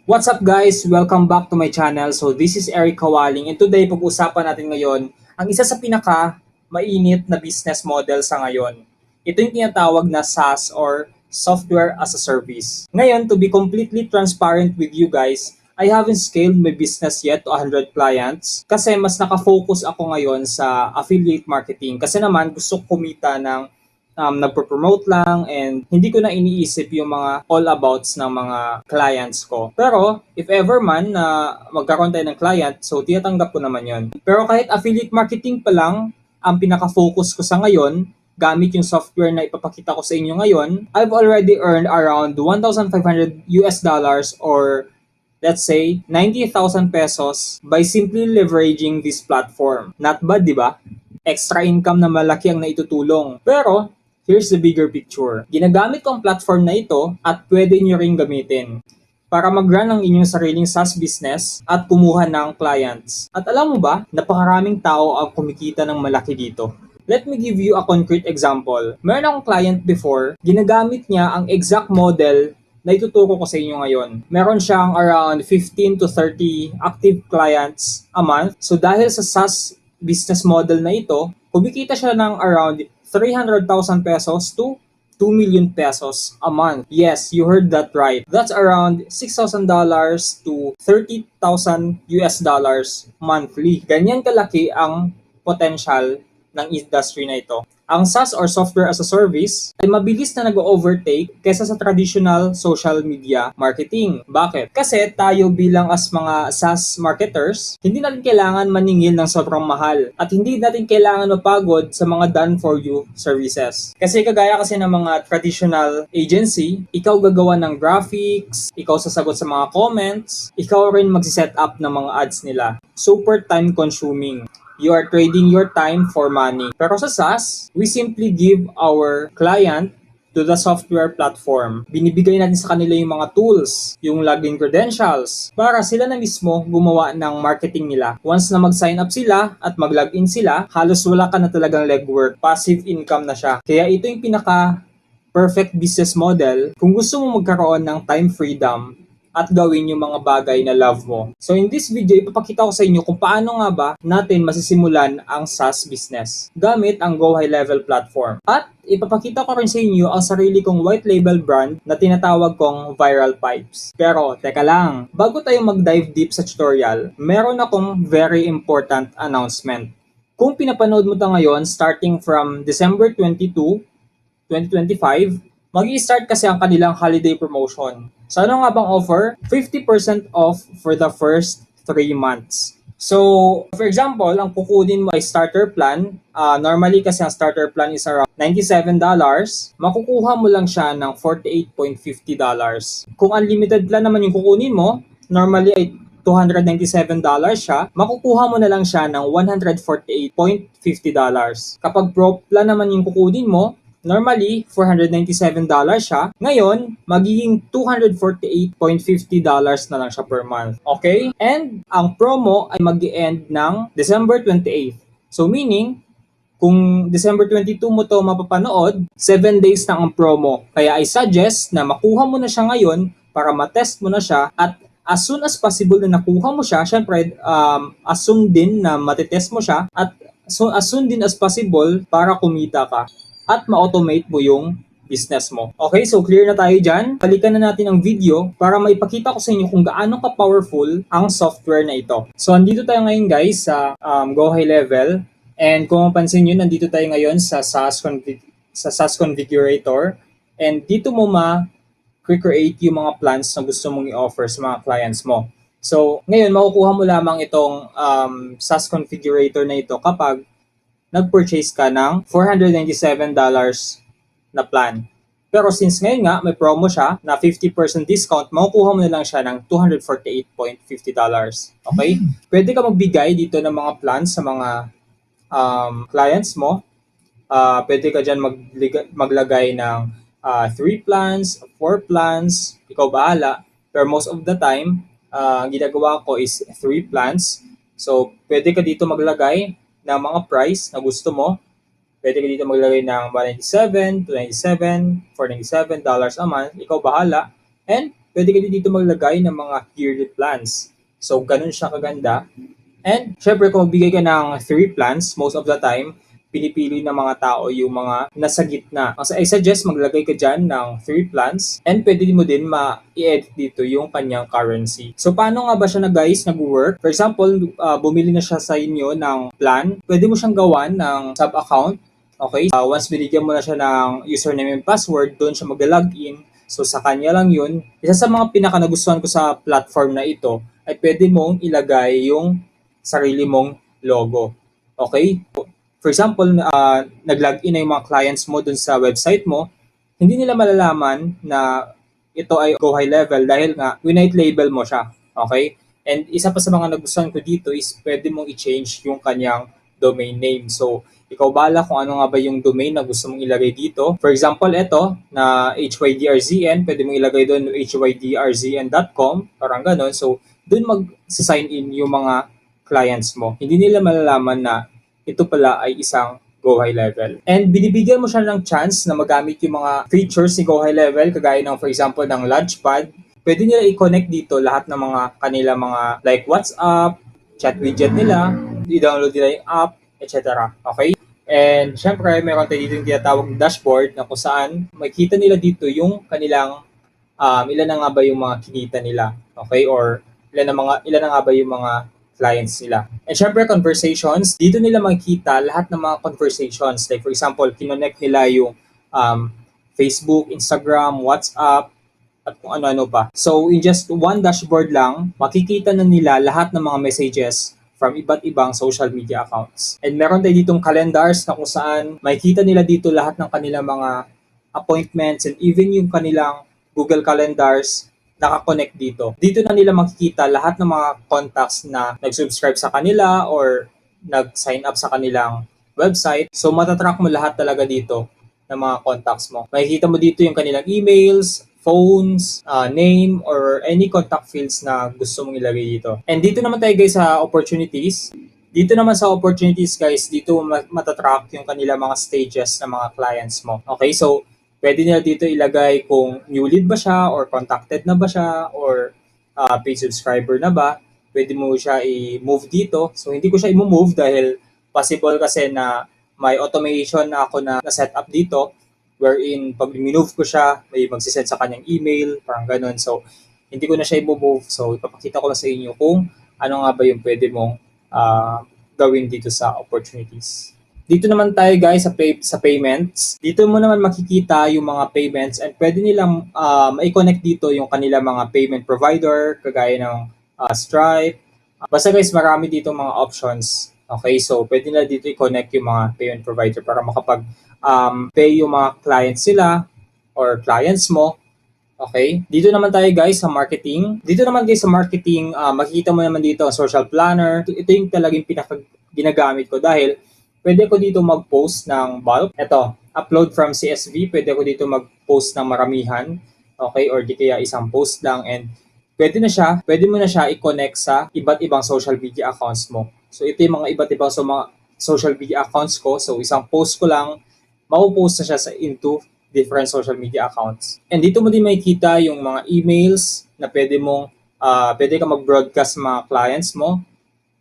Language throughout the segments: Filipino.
What's up guys? Welcome back to my channel. So this is Eric Kawaling and today pag-usapan natin ngayon ang isa sa pinaka mainit na business model sa ngayon. Ito yung tinatawag na SaaS or Software as a Service. Ngayon, to be completely transparent with you guys, I haven't scaled my business yet to 100 clients kasi mas nakafocus ako ngayon sa affiliate marketing kasi naman gusto ko kumita ng nagpo-promote lang and hindi ko na iniisip yung mga all abouts ng mga clients ko. Pero if ever man na magkaroon tayo ng client, so tinatanggap ko naman yon. Pero kahit affiliate marketing pa lang, ang pinaka-focus ko sa ngayon, gamit yung software na ipapakita ko sa inyo ngayon, I've already earned around 1,500 US dollars or let's say 90,000 pesos by simply leveraging this platform. Not bad, di ba? Extra income na malaki ang naitutulong. Pero here's the bigger picture. Ginagamit ko ang platform na ito at pwede nyo ring gamitin para mag-run ang inyong sariling SaaS business at kumuha ng clients. At alam mo ba, napakaraming tao ang kumikita ng malaki dito. Let me give you a concrete example. Meron akong client before, ginagamit niya ang exact model na ituturo ko sa inyo ngayon. Meron siyang around 15 to 30 active clients a month. So dahil sa SaaS business model na ito, kumikita siya ng around 300,000 pesos to 2 million pesos a month. Yes, you heard that right. That's around $6,000 to 30,000 US dollars monthly. Ganyan kalaki ang potential ng industry na ito. Ang SaaS or Software as a Service ay mabilis na nag-overtake kaysa sa traditional social media marketing. Bakit? Kasi tayo bilang as mga SaaS marketers, hindi natin kailangan maningil ng sobrang mahal at hindi natin kailangan mapagod sa mga done-for-you services. Kasi kagaya kasi ng mga traditional agency, ikaw gagawa ng graphics, ikaw sasagot sa mga comments, ikaw rin magsiset up ng mga ads nila. Super time-consuming. You are trading your time for money. Pero sa SaaS, we simply give our client to the software platform. Binibigay natin sa kanila yung mga tools, yung login credentials, para sila na mismo gumawa ng marketing nila. Once na mag-sign up sila at mag-login sila, halos wala ka na talagang legwork. Passive income na siya. Kaya ito yung pinaka perfect business model kung gusto mo magkaroon ng time freedom at gawin yung mga bagay na love mo. So in this video, ipapakita ko sa inyo kung paano nga ba natin masisimulan ang SaaS business gamit ang Go High Level platform. At ipapakita ko rin sa inyo ang sarili kong white label brand na tinatawag kong Viral Pipes. Pero teka lang, bago tayo mag-dive deep sa tutorial, meron akong very important announcement. Kung pinapanood mo ito ngayon, starting from December 22, 2025, mag-i-start kasi ang kanilang holiday promotion. So ano nga bang offer? 50% off for the first 3 months. So, for example, ang kukunin mo ay starter plan. Normally kasi ang starter plan is around $97. Makukuha mo lang siya ng $48.50. Kung unlimited plan naman yung kukunin mo, normally ay $297 siya, makukuha mo na lang siya ng $148.50. Kapag pro plan naman yung kukunin mo, normally, $497 siya. Ngayon, magiging $248.50 na lang siya per month. Okay? And ang promo ay mag-end ng December 28th. So meaning, kung December 22 mo to mapapanood, 7 days na ang promo. Kaya I suggest na makuha mo na siya ngayon para matest mo na siya at as soon as possible na nakuha mo siya, syempre, as soon din na matitest mo siya at so as soon din as possible para kumita ka at ma-automate mo yung business mo. Okay, so clear na tayo dyan. Balikan na natin ang video para maipakita ko sa inyo kung gaano ka-powerful ang software na ito. So, andito tayo ngayon guys sa Go High Level. And kung mapansin nyo, nandito tayo ngayon sa SaaS Configurator. And dito mo ma-create yung mga plans na gusto mong i-offer sa mga clients mo. So, ngayon, makukuha mo lamang itong SaaS Configurator na ito kapag nag-purchase ka ng $497 na plan. Pero since ngayon nga, may promo siya na 50% discount, makukuha mo na lang siya ng $248.50. Okay? Pwede ka magbigay dito ng mga plans sa mga clients mo. Pwede ka dyan maglagay ng 3 plans, 4 plans, ikaw bahala. Pero most of the time, ginagawa ko is 3 plans. So, pwede ka dito maglagay ng mga price na gusto mo. Pwede ka dito maglagay ng $197, $297, $497 a month. Ikaw bahala. And pwede ka din dito maglagay ng mga yearly plans. So, ganun siya kaganda. And syempre, kung magbigay ka ng 3 plans, most of the time, pinipili ng mga tao yung mga nasa gitna. Kasi I suggest maglagay ka dyan ng 3 plans and pwede mo din ma-edit dito yung kanyang currency. So paano nga ba siya na guys nag-work? For example, bumili na siya sa inyo ng plan. Pwede mo siyang gawan ng sub-account. Okay? Once binigyan mo na siya ng username and password, doon siya mag-login. So sa kanya lang yun. Isa sa mga pinaka nagustuhan ko sa platform na ito ay pwede mong ilagay yung sarili mong logo. Okay? For example, nag-login na yung mga clients mo dun sa website mo, hindi nila malalaman na ito ay Go High Level dahil nga winite label mo siya. Okay? And isa pa sa mga nagustuhan ko dito is pwede mong i-change yung kanyang domain name. So, ikaw bala kung ano nga ba yung domain na gusto mong ilagay dito. For example, ito na HYDRZN, pwede mong ilagay doon hydrzn.com, parang ganun. So, doon mag-sign in yung mga clients mo. Hindi nila malalaman na ito pala ay isang Go High Level. And binibigyan mo siya ng chance na magamit yung mga features ni Go High Level, kagaya ng for example ng Launchpad. Pwede nila i-connect dito lahat ng mga kanila mga like WhatsApp, chat widget nila, i-download nila yung app, etc. Okay? And syempre, meron tayo dito yung tinatawag na dashboard na kung saan makikita nila dito yung kanilang ilan na nga ba yung mga kinita nila. Okay? Or ilan na nga ba yung mga clients nila. And syempre, conversations, dito nila makikita lahat ng mga conversations. Like for example, kinonect nila yung Facebook, Instagram, WhatsApp, at kung ano-ano pa. So, in just one dashboard lang, makikita na nila lahat ng mga messages from iba't ibang social media accounts. And meron tayo ditong calendars na kung saan makikita nila dito lahat ng kanilang mga appointments and even yung kanilang Google Calendars nakakonect dito. Dito na nila makikita lahat ng mga contacts na nag-subscribe sa kanila or nag-sign up sa kanilang website. So, matatrack mo lahat talaga dito ng mga contacts mo. Makikita mo dito yung kanilang emails, phones, name, or any contact fields na gusto mong ilagay dito. And dito naman tayo guys sa opportunities. Dito naman sa opportunities guys, dito matatrack yung kanilang mga stages ng mga clients mo. Okay, so pwede nila dito ilagay kung new lead ba siya or contacted na ba siya or paid subscriber na ba. Pwede mo siya i-move dito. So hindi ko siya i-move dahil possible kasi na may automation na ako na set up dito wherein pag minove ko siya, may magsisend sa kanyang email, parang ganun. So hindi ko na siya i-move. So ipapakita ko lang sa inyo kung ano nga ba yung pwede mong gawin dito sa opportunities. Dito naman tayo guys sa payments. Dito mo naman makikita yung mga payments and pwede nilang ma-connect dito yung kanila mga payment provider kagaya ng Stripe. Basta guys, marami dito mga options. Okay, so pwede nila dito i-connect yung mga payment provider para makapag-pay yung mga clients sila or clients mo. Okay, dito naman tayo guys sa marketing. Dito naman guys sa marketing, makikita mo naman dito ang social planner. Ito yung talagang ginagamit ko dahil pwede ko dito mag-post ng bulk. Ito, upload from CSV. Pwede ko dito mag-post ng maramihan. Okay, or di kaya isang post lang. And pwede mo na siya i-connect sa iba't ibang social media accounts mo. So ito yung mga iba't ibang mga social media accounts ko. So isang post ko lang, mapupost na siya into different social media accounts. And dito mo din makikita yung mga emails na pwede ka mag-broadcast sa mga clients mo.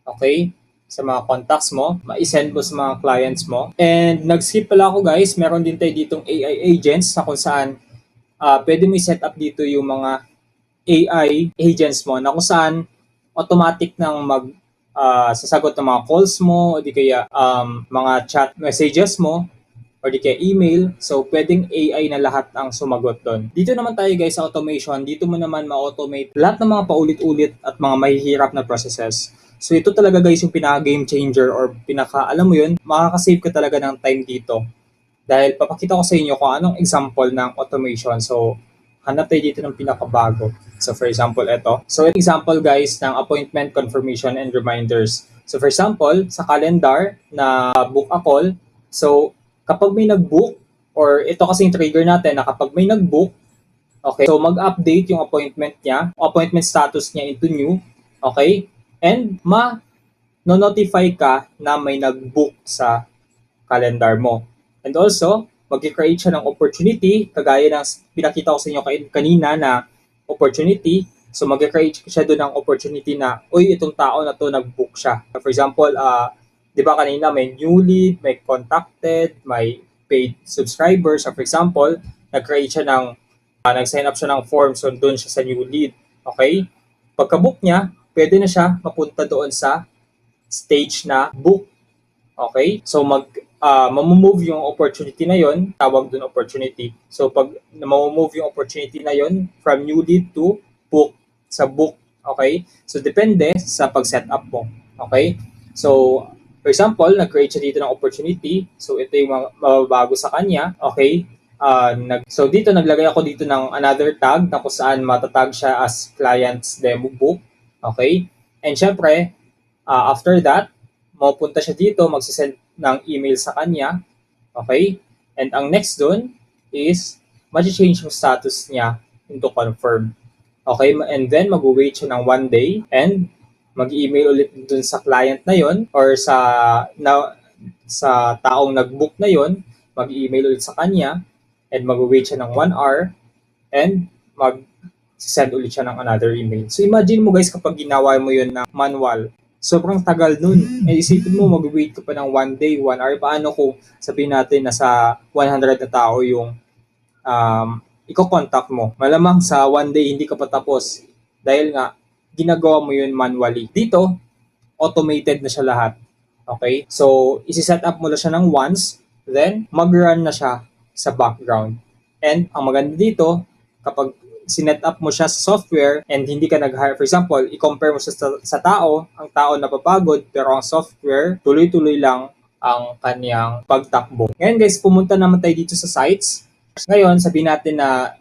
Okay? Sa mga contacts mo, ma-send mo sa mga clients mo. And nag-skip pala ako guys, meron din tayo ditong AI agents na kung saan pwede mo i-set up dito yung mga AI agents mo na kung saan automatic nang sasagot ng mga calls mo o di kaya mga chat messages mo or di kaya email. So, pwedeng AI na lahat ang sumagot doon. Dito naman tayo guys sa automation. Dito mo naman ma-automate lahat ng mga paulit-ulit at mga mahihirap na processes. So, ito talaga guys yung pinaka-game changer or alam mo yun, makakasave ka talaga ng time dito. Dahil papakita ko sa inyo kung anong example ng automation. So, hanap tayo dito ng pinakabago. So, for example, ito. So, example guys ng appointment confirmation and reminders. So, for example, sa calendar na book a call. So, kapag may nag-book, or ito kasi yung trigger natin na kapag may nag-book, okay, so mag-update yung appointment niya, appointment status niya into new, okay, and ma-notify ka na may nag-book sa calendar mo. And also, mag-create siya ng opportunity, kagaya ng pinakita ko sa inyo kanina na opportunity. So mag-create siya doon ng opportunity na, uy, itong tao na to nag-book siya. For example, di ba kanina may new lead, may contacted, may paid subscribers. So for example, nag-create siya ng, nag-sign up siya ng form, so doon siya sa new lead. Okay? Pagka-book niya, pwede na siya mapunta doon sa stage na book. Okay? So mamumove yung opportunity na yon, tawag doon opportunity. So pag mamumove yung opportunity na yon from new lead to book, sa book. Okay? So depende sa pag-set up mo. Okay? So for example, nag-create siya dito ng opportunity. So ito yung mababago sa kanya. Okay? So dito naglagay ako dito ng another tag na kung saan matatag siya as client's demo book. Okay? And syempre, after that, mapupunta siya dito, magsisend ng email sa kanya. Okay? And ang next dun is mag-change yung status niya into confirm. Okay? And then mag-wait siya ng 1 day and mag-email ulit dun sa client na yon or sa taong nag-book na yon, mag-email ulit sa kanya and mag-wait siya ng 1 hour and mag-send ulit siya ng another email. So imagine mo guys kapag ginawa mo yun na manual, sobrang tagal nun. Eh isipin mo mag-wait ka pa ng 1 day, 1 hour. Paano kung sabihin natin na sa 100 na tao yung i-contact mo? Malamang sa 1 day hindi ka pa tapos dahil nga ginagawa mo yun manually. Dito, automated na siya lahat. Okay? So, isi-set up mo na siya ng once, then mag-run na siya sa background. And ang maganda dito, kapag sinet up mo siya sa software and hindi ka nag-hire, for example, i-compare mo siya sa tao, ang tao napapagod, pero ang software, tuloy-tuloy lang ang kanyang pagtakbo. Ngayon guys, pumunta naman tayo dito sa sites. Ngayon, sabihin natin na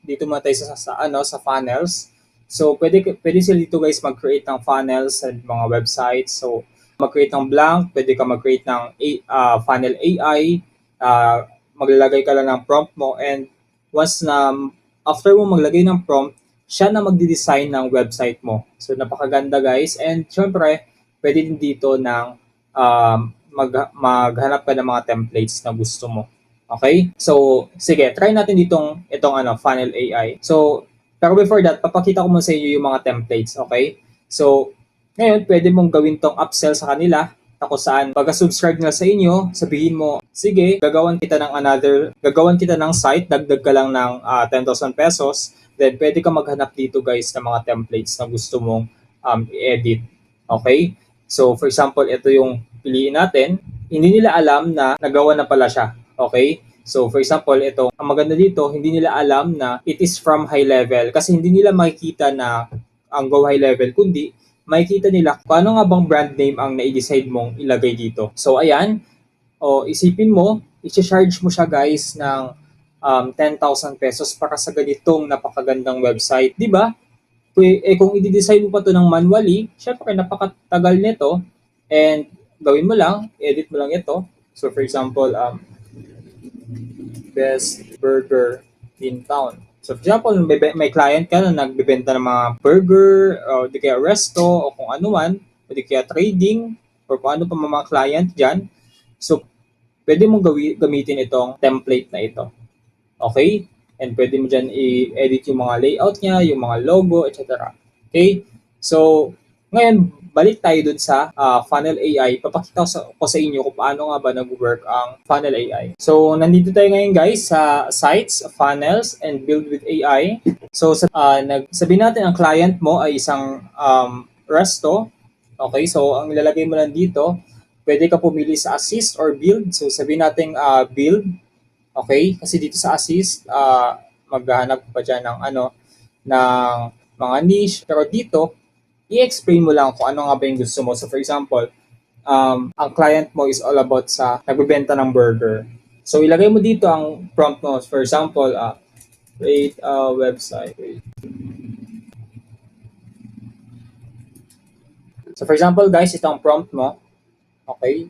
dito muna tayo sa funnels. So, pwede sila dito guys mag-create ng funnels and mga websites. So, mag-create ng blank, pwede ka mag-create ng funnel AI, maglalagay ka lang ng prompt mo, and once na after mo maglagay ng prompt, siya na magdi-design ng website mo. So, napakaganda guys. And syempre, pwede din dito ng maghanap ka ng mga templates na gusto mo. Okay? So, sige, try natin itong funnel AI. So, pero before that, papakita ko muna sa inyo yung mga templates, okay? So, ngayon, pwede mong gawin tong upsell sa kanila na kung saan pagka-subscribe nila sa inyo, sabihin mo, sige, gagawan kita ng site, dagdag ka lang ng 10,000 pesos, then pwede ka maghanap dito guys ng mga templates na gusto mong i-edit, okay? So, for example, ito yung piliin natin, hindi nila alam na nagawa na pala siya, okay? So, for example, ito, ang maganda dito, hindi nila alam na it is from high level kasi hindi nila makikita na ang Go High Level, kundi makikita nila kung ano nga bang brand name ang na-decide mong ilagay dito. So, ayan, isipin mo, i-charge mo siya guys ng 10,000 pesos para sa ganitong napakagandang website. Di ba? Kung i-design mo pa to ng manually, syempre napakatagal nito and gawin mo lang, edit mo lang ito. So, for example, best burger in town. So, for example, may client ka na nagbebenta ng mga burger, o di kaya resto, o kung ano man, o di kaya trading, or kung ano pa mga client dyan. So, pwede mong gamitin itong template na ito. Okay? And pwede mo dyan i-edit yung mga layout niya, yung mga logo, etc. Okay? So, ngayon, balik tayo dun sa Funnel AI. Papakita ko sa inyo kung paano nga ba nag-work ang Funnel AI. So, nandito tayo ngayon guys sa sites, funnels, and build with AI. So, sabihin natin ang client mo ay isang resto. Okay, so ang ilalagay mo lang dito, pwede ka pumili sa assist or build. So, sabihin natin build. Okay, kasi dito sa assist, maghahanap pa dyan ng ng mga niche. Pero dito, i-explain mo lang kung ano nga ba yung gusto mo. So for example, ang client mo is all about sa nagbebenta ng burger. So ilagay mo dito ang prompt mo. For example, create a website. So for example guys, ito ang prompt mo. Okay?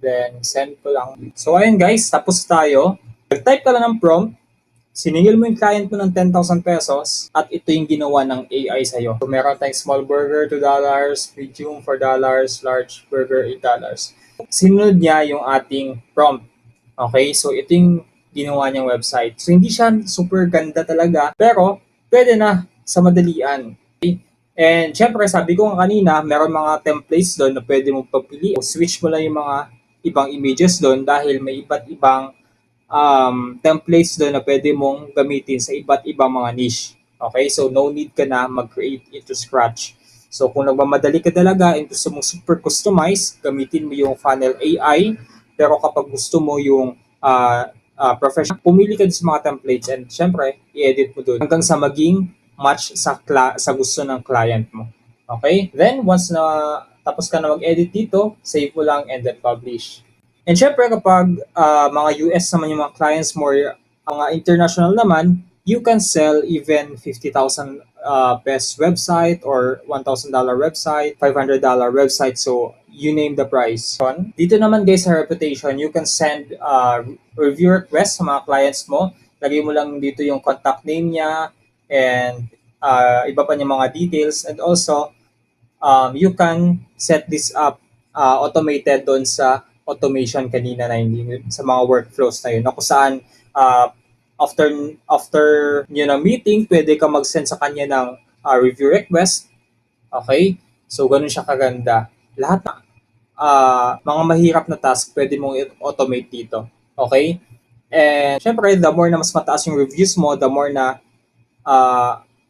Then send ko lang. So ayun guys, tapos tayo. Nag-type ka lang ng prompt. Siningil mo yung client mo ng 10,000 pesos at ito yung ginawa ng AI sa'yo. So, meron tayong small burger, $2, medium, $4, large burger, $8. Sinunod niya yung ating prompt. Okay? So, ito yung ginawa niyang website. So, hindi siya super ganda talaga, pero pwede na sa madalian. Okay? And syempre, sabi ko nga kanina, meron mga templates doon na pwede mong pagpili. Switch mo lang yung mga ibang images doon dahil may iba't ibang templates doon na pwede mong gamitin sa iba't ibang mga niche. Okay? So, no need ka na mag-create into scratch. So, kung nagmamadali ka talaga and gusto mong super customize, gamitin mo yung Funnel AI. Pero kapag gusto mo yung professional, pumili ka sa mga templates and syempre, i-edit mo doon hanggang sa maging match sa gusto ng client mo. Okay? Then, once na tapos ka na mag-edit dito, save mo lang and then publish. And syempre, kapag mga US naman yung mga clients mo, mga international naman, you can sell even 50,000 pesos website or $1,000 website, $500 website. So, you name the price. Dito naman guys sa reputation, you can send review request sa mga clients mo. Lagay mo lang dito yung contact name niya and iba pa niya mga details. And also, you can set this up automated doon sa automation kanina na hindi sa mga workflows na yun. Na kung saan after nyo na meeting, pwede ka mag-send sa kanya ng review request. Okay? So, ganun siya kaganda. Lahat na mga mahirap na task, pwede mong automate dito. Okay? And syempre, the more na mas mataas yung reviews mo, the more na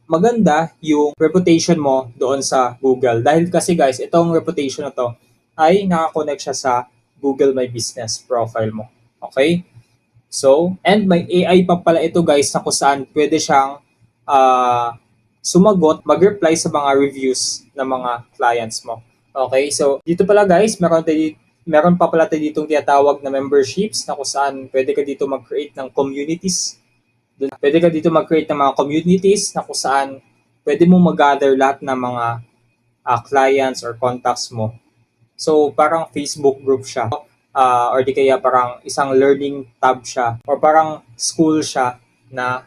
maganda yung reputation mo doon sa Google. Dahil kasi guys, itong reputation na to ay nakakonect siya sa Google My Business profile mo. Okay? So, and may AI pa pala ito guys na kung saan pwede siyang sumagot, mag-reply sa mga reviews ng mga clients mo. Okay? So, dito pala guys, meron pa pala tayo ditong tinatawag na memberships na kung saan pwede ka dito mag-create ng communities. Pwede ka dito mag-create ng mga communities na kung saan pwede mong mag-gather lahat ng mga clients or contacts mo. So, parang Facebook group siya. Or di kaya parang isang learning tab siya. Or parang school siya na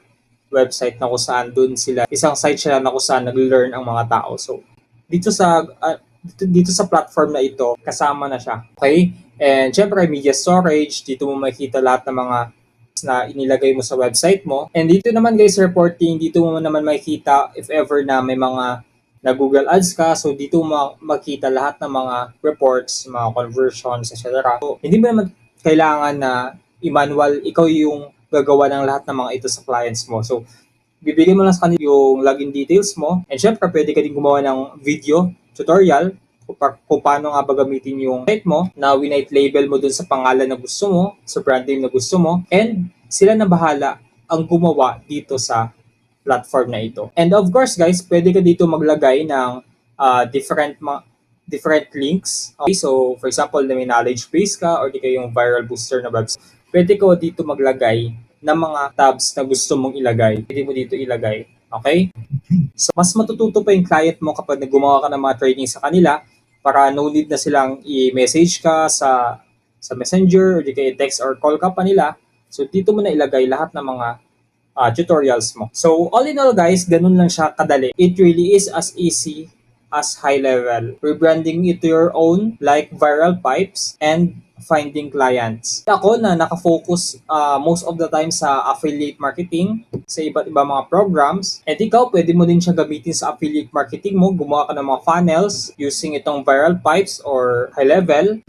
website na kung saan dun sila. Isang site siya na kung saan nag-learn ang mga tao. So, dito sa platform na ito, kasama na siya. Okay? And syempre, media storage. Dito mo makikita lahat ng mga na inilagay mo sa website mo. And dito naman guys, reporting, dito mo naman makikita if ever na may mga na Google Ads ka, so dito mo makita lahat ng mga reports, mga conversions, etc. So, hindi mo naman kailangan na i-manual, ikaw yung gagawa ng lahat ng mga ito sa clients mo. So, bibigyan mo lang sa kanila yung login details mo. And syempre, pwede ka din gumawa ng video tutorial kung paano nga ba gamitin yung site mo na winite label mo dun sa pangalan na gusto mo, sa brand name na gusto mo, and sila na bahala ang gumawa dito sa platform na ito. And of course guys, pwede ka dito maglagay ng different links. Okay, so for example, na may knowledge base ka or di kayo yung viral booster na website, pwede ka dito maglagay ng mga tabs na gusto mong ilagay. Pwede mo dito ilagay. Okay? So mas matututo pa yung client mo kapag gumawa ka ng mga training sa kanila para no need na silang i-message ka sa messenger or di kayo text or call ka pa nila. So dito mo na ilagay lahat ng mga tutorials mo. So, all in all guys, ganun lang siya kadali. It really is as easy as high level. Rebranding it to your own like viral pipes and finding clients. Ako na nakafocus most of the time sa affiliate marketing, sa iba't ibang mga programs. At ikaw, pwede mo din siya gamitin sa affiliate marketing mo. Gumawa ka ng mga funnels using itong viral pipes or high level.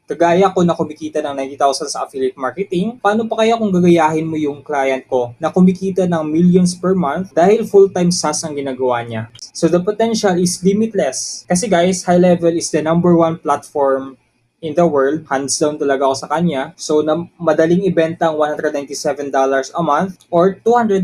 Kagaya ko na kumikita ng 90,000 sa affiliate marketing, paano pa kaya kung gagayahin mo yung client ko na kumikita ng millions per month dahil full-time SaaS ang ginagawa niya? So the potential is limitless. Kasi guys, High Level is the number one platform in the world. Hands down talaga ako sa kanya. So madaling ibenta ang $197 a month or $297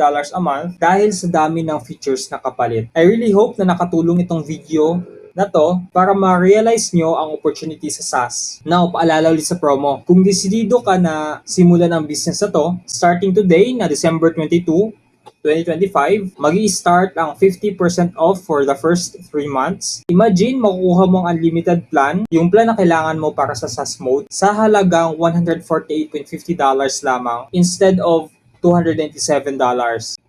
a month dahil sa dami ng features na kapalit. I really hope na nakatulong itong video na to para ma-realize nyo ang opportunity sa SaaS. Now, paalala ulit sa promo. Kung desidido ka na simulan ang business na to, starting today na December 22, 2025, mag-i-start ang 50% off for the first 3 months. Imagine, makukuha mo ang unlimited plan, yung plan na kailangan mo para sa SaaS mode, sa halagang $148.50 lamang instead of $297.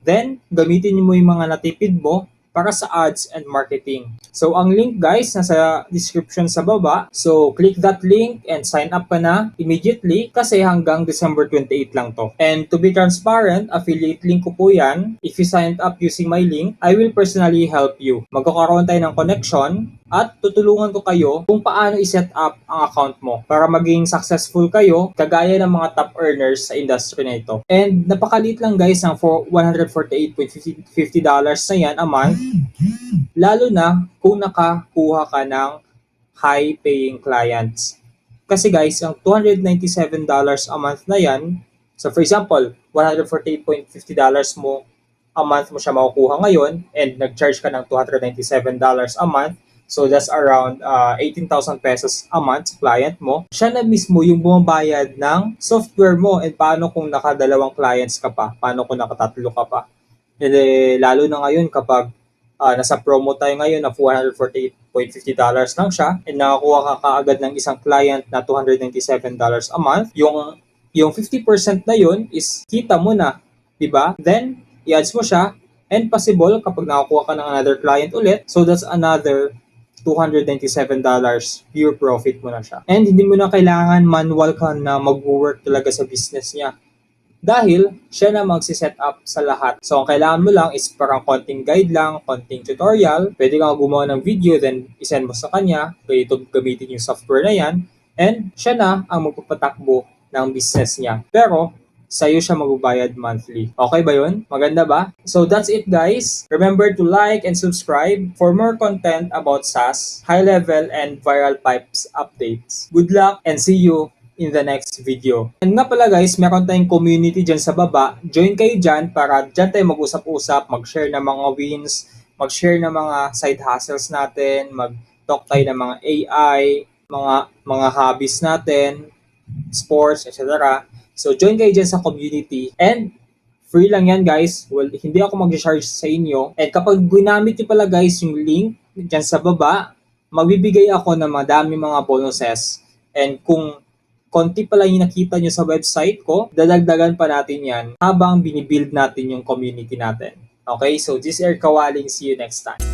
Then, gamitin mo yung mga natipid mo para sa ads and marketing. So ang link guys nasa description sa baba. So click that link and sign up ka na immediately kasi hanggang December 28 lang to. And to be transparent, affiliate link ko po yan. If you signed up using my link, I will personally help you. Magkakaroon tayo ng connection at tutulungan ko kayo kung paano i-set up ang account mo para maging successful kayo kagaya ng mga top earners sa industry na ito. And napakaliit lang guys ang $148.50 na yan a month, lalo na kung nakakuha ka ng high-paying clients. Kasi guys, ang $297 a month na yan, so for example, $148.50 mo a month mo siya makukuha ngayon and nag-charge ka ng $297 a month, so that's around 18,000 pesos a month sa client mo. Siya na mismo yung bumabayad ng software mo. And paano kung nakadalawang clients ka pa? Paano kung nakatatlo ka pa? And lalo na ngayon kapag nasa promo tayo ngayon na $148.50 lang siya and nakakuha ka kaagad ng isang client na $297 a month, yung 50% na yun is kita mo na, di ba? Then, i-ads mo siya and possible kapag nakakuha ka ng another client ulit, so that's another $297 pure profit mo na siya. And hindi mo na kailangan manual ka na mag-work talaga sa business niya. Dahil siya na magsiset up sa lahat. So ang kailangan mo lang is parang konting guide lang, konting tutorial. Pwede kang gumawa ng video then isend mo sa kanya. Pwede ito gamitin yung software na yan. And siya na ang magpapatakbo ng business niya. Pero sa'yo siya magbabayad monthly. Okay ba yun? Maganda ba? So that's it guys. Remember to like and subscribe for more content about SaaS, high level and viral pipes updates. Good luck and see you in the next video. And nga pala guys, meron tayong community dyan sa baba. Join kayo dyan para dyan tayo mag-usap-usap, mag-share ng mga wins, mag-share ng mga side hustles natin, mag-talk tayo ng mga AI, mga hobbies natin, sports, etc. So, join kayo dyan sa community. And, free lang yan guys. Well, hindi ako mag-charge sa inyo. And kapag ginamit nyo pala guys yung link dyan sa baba, magbibigay ako ng madami mga bonuses. And kung konti pala yung nakita nyo sa website ko, dadagdagan pa natin yan habang binibuild natin yung community natin. Okay? So, this is Eric Kawaling. See you next time.